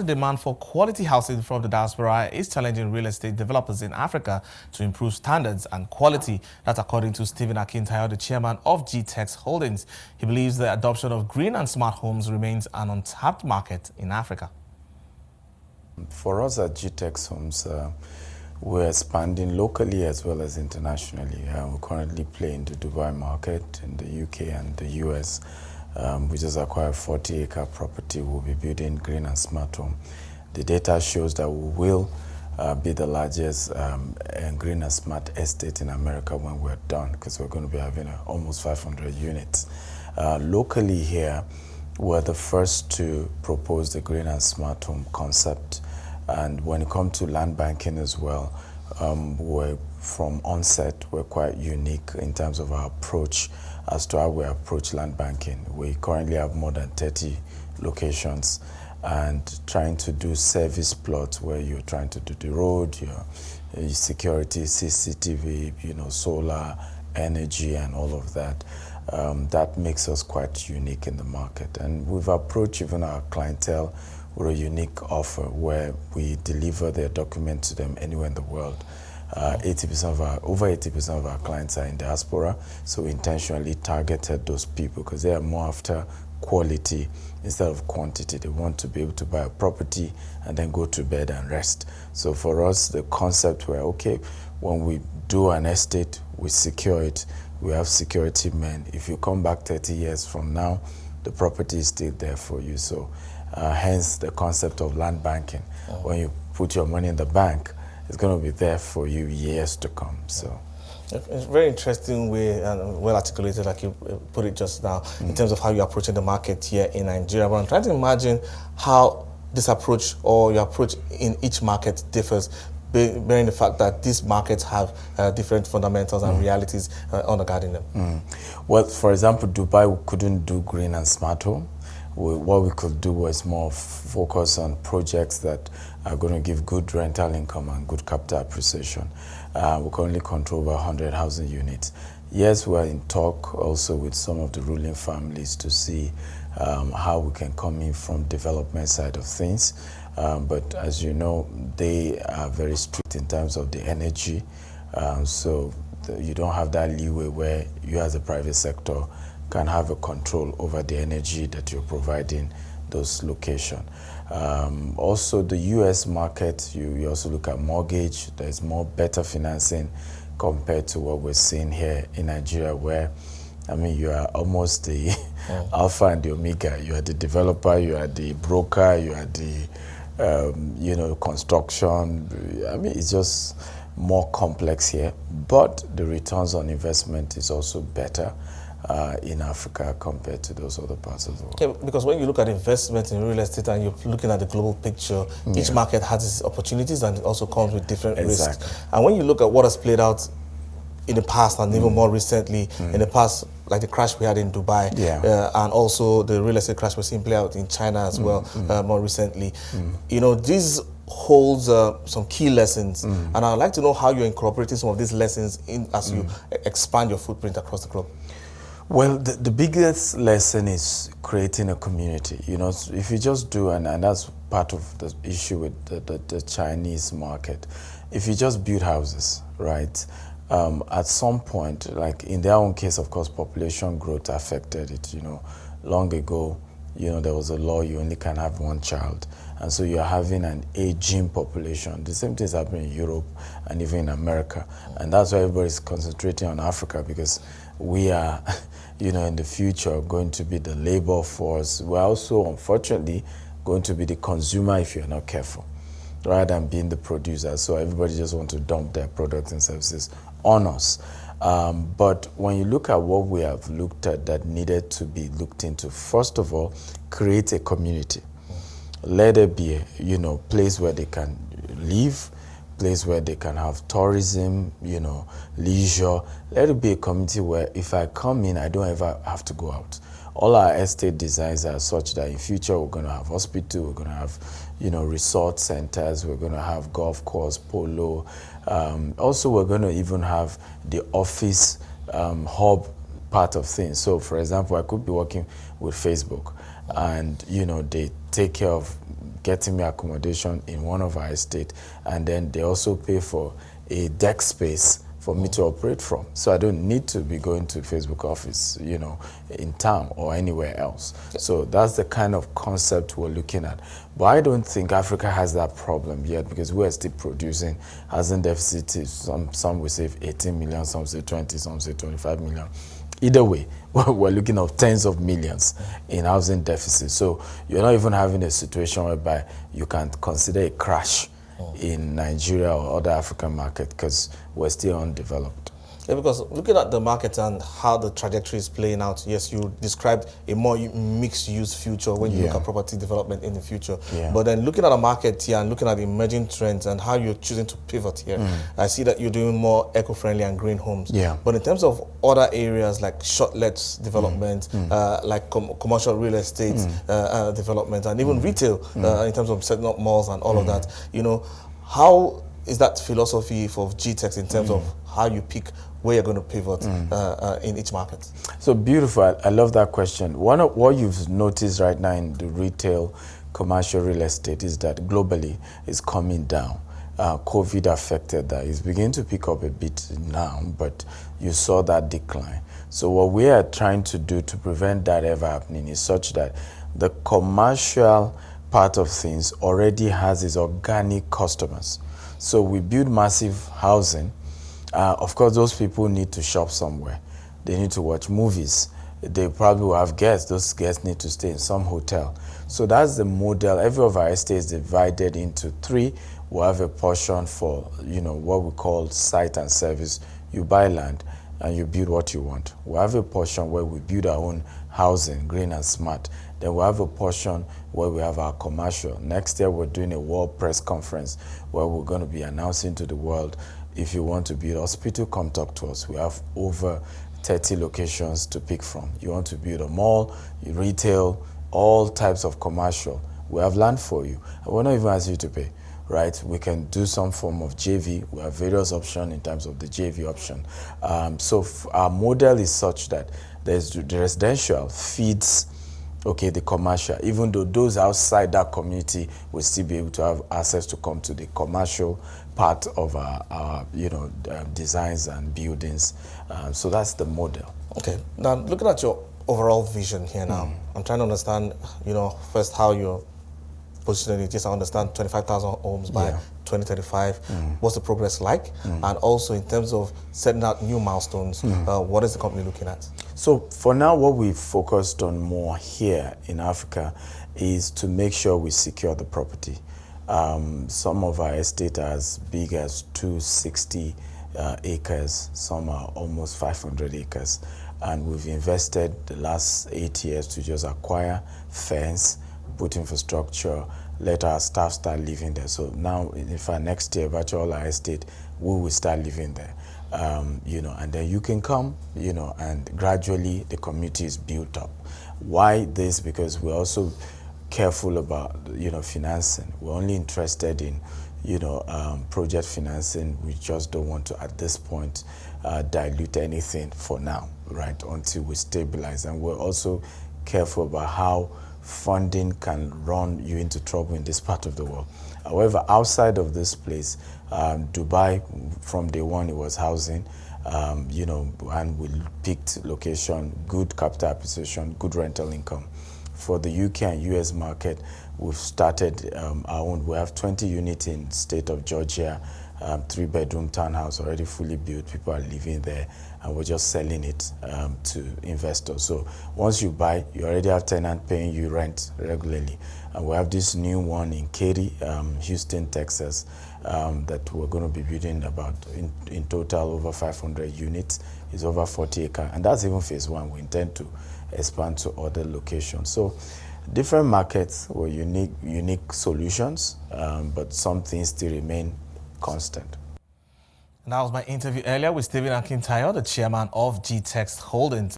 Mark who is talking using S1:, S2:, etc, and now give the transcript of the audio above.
S1: The demand for quality housing from the diaspora is challenging real estate developers in Africa to improve standards and quality. That's according to Stephen Akintayo, the chairman of GText Holdings. He believes the adoption of green and smart homes remains an untapped market in Africa.
S2: For us at GText Homes, we're expanding locally as well as internationally. We currently play in the Dubai market, in the UK and the US. We just acquired a 40-acre property. We'll be building green and smart home. The data shows that we will be the largest green and smart estate in America when we're done, because we're going to be having almost 500 units. Locally here, we're the first to propose the green and smart home concept. And when it comes to land banking as well, we're from onset, we're quite unique in terms of our approach as to how we approach land banking. We currently have more than 30 locations and trying to do service plots where you're trying to do the road, your security, CCTV, solar, energy, and all of that. That makes us quite unique in the market. And we've approached even our clientele with a unique offer where we deliver their document to them anywhere in the world. Over 80% of our clients are in diaspora, so we intentionally targeted those people because they are more after quality instead of quantity. They want to be able to buy a property and then go to bed and rest. So for us, the concept where, okay, when we do an estate, we secure it, we have security men. If you come back 30 years from now, the property is still there for you. So hence the concept of land banking. When you put your money in the bank, it's going to be there for you years to come. So
S1: it's a very interesting way and well articulated, like you put it just now, in terms of how you're approaching the market here in Nigeria. But I'm trying to imagine how this approach or your approach in each market differs, bearing the fact that these markets have different fundamentals and realities undergirding them.
S2: Well, for example, Dubai, we couldn't do green and smart home. What we could do was more focus on projects that are going to give good rental income and good capital appreciation. We currently control over 100 housing units. Yes, we are in talk also with some of the ruling families to see how we can come in from development side of things. But as you know, they are very strict in terms of the energy. So you don't have that leeway where you as a private sector can have a control over the energy that you're providing those locations. Also, the U.S. market, you also look at mortgage. There's more better financing compared to what we're seeing here in Nigeria, where, I mean, you are almost the alpha and the omega. You are the developer, you are the broker, you are the, construction. I mean, it's just more complex here, but the returns on investment is also better in Africa compared to those other parts of the world.
S1: Yeah, because when you look at investment in real estate and you're looking at the global picture, each market has its opportunities and it also comes with different risks. And when you look at what has played out in the past and even more recently, in the past, like the crash we had in Dubai, and also the real estate crash we're seeing play out in China as well, more recently, this holds some key lessons, and I'd like to know how you're incorporating some of these lessons in as you expand your footprint across the globe.
S2: Well, the biggest lesson is creating a community. If you just do, and that's part of the issue with the Chinese market, if you just build houses, right, at some point, like in their own case, of course, population growth affected it. Long ago, there was a law you only can have one child. And so you're having an aging population. The same thing is happening in Europe and even in America. And that's why everybody's concentrating on Africa, because we are, in the future going to be the labor force. We're also, unfortunately, going to be the consumer if you're not careful, rather than being the producer. So everybody just wants to dump their products and services on us. But when you look at what we have looked at that needed to be looked into, first of all, create a community. Let it be a place where they can live, place where they can have tourism, leisure. Let it be a community where if I come in, I don't ever have to go out. All our estate designs are such that in future we're going to have hospital, we're going to have, resort centers, we're going to have golf course, polo. Also, we're going to even have the office hub part of things. So, for example, I could be working with Facebook, and you know, they take care of getting me accommodation in one of our estate, and then they also pay for a deck space for me to operate from. So I don't need to be going to Facebook office, you know, in town or anywhere else. So that's the kind of concept we're looking at. But I don't think Africa has that problem yet, because we're still producing housing deficit. Some will say 18 million, some say 20, some say 25 million. Either way, we're looking at tens of millions in housing deficit. So you're not even having a situation whereby you can consider a crash in Nigeria or other African market, because we're still undeveloped.
S1: Yeah, because looking at the market and how the trajectory is playing out, yes, you described a more mixed-use future when you look at property development in the future. But then looking at the market here and looking at the emerging trends and how you're choosing to pivot here, I see that you're doing more eco-friendly and green homes. But in terms of other areas like short-let development, like commercial real estate development, and even retail in terms of setting up malls and all of that, you know, how is that philosophy for GText in terms of how you pick where you're going to pivot in each market? So
S2: beautiful. I love that question. One of what you've noticed right now in the retail commercial real estate is that globally it's coming down. COVID affected that. It's beginning to pick up a bit now, but you saw that decline. So what we are trying to do to prevent that ever happening is such that the commercial part of things already has its organic customers. So we build massive housing. Of course, those people need to shop somewhere. They need to watch movies. They probably will have guests. Those guests need to stay in some hotel. So that's the model. Every of our estates is divided into three. We'll have a portion for, you know, what we call site and service. You buy land and you build what you want. We'll have a portion where we build our own housing, green and smart. Then we'll have a portion where we have our commercial. Next year, we're doing a world press conference where we're going to be announcing to the world, if you want to build a hospital, come talk to us. We have over 30 locations to pick from. You want to build a mall, retail, all types of commercial. We have land for you. I will not even ask you to pay, right? We can do some form of JV. We have various options in terms of the JV option. So our model is such that the residential feeds the commercial, even though those outside that community will still be able to have access to come to the commercial part of our designs and buildings. So that's the model.
S1: Okay, now looking at your overall vision here now, I'm trying to understand, you know, first how you're positioning it. Just I understand 25,000 homes by 2035. What's the progress like? And also in terms of setting out new milestones, what is the company looking at?
S2: So for now, what we've focused on more here in Africa is to make sure we secure the property. Some of our estate are as big as 260 acres, some are almost 500 acres. And we've invested the last 8 years to just acquire, fence, put infrastructure, let our staff start living there. So now, in fact, next year, virtually our estate, we will start living there. And then you can come, and gradually the community is built up. Why this? Because we're also careful about, financing. We're only interested in, project financing. We just don't want to, at this point, dilute anything for now, right, until we stabilize. And we're also careful about how funding can run you into trouble in this part of the world. However, outside of this place, Dubai, from day one, it was housing, and we picked location, good capital appreciation, good rental income. For the UK and US market, we've started our own. We have 20 units in the state of Georgia, 3-bedroom townhouse already fully built. People are living there, and we're just selling it to investors. So once you buy, you already have tenant paying you rent regularly. And we have this new one in Katy, Houston, Texas, that we're going to be building about in total over 500 units. It's over 40 acres, and that's even phase one. We intend to expand to other locations. So different markets were unique solutions, but some things still remain constant.
S1: And that was my interview earlier with Stephen Akintayo, the chairman of GText Holdings.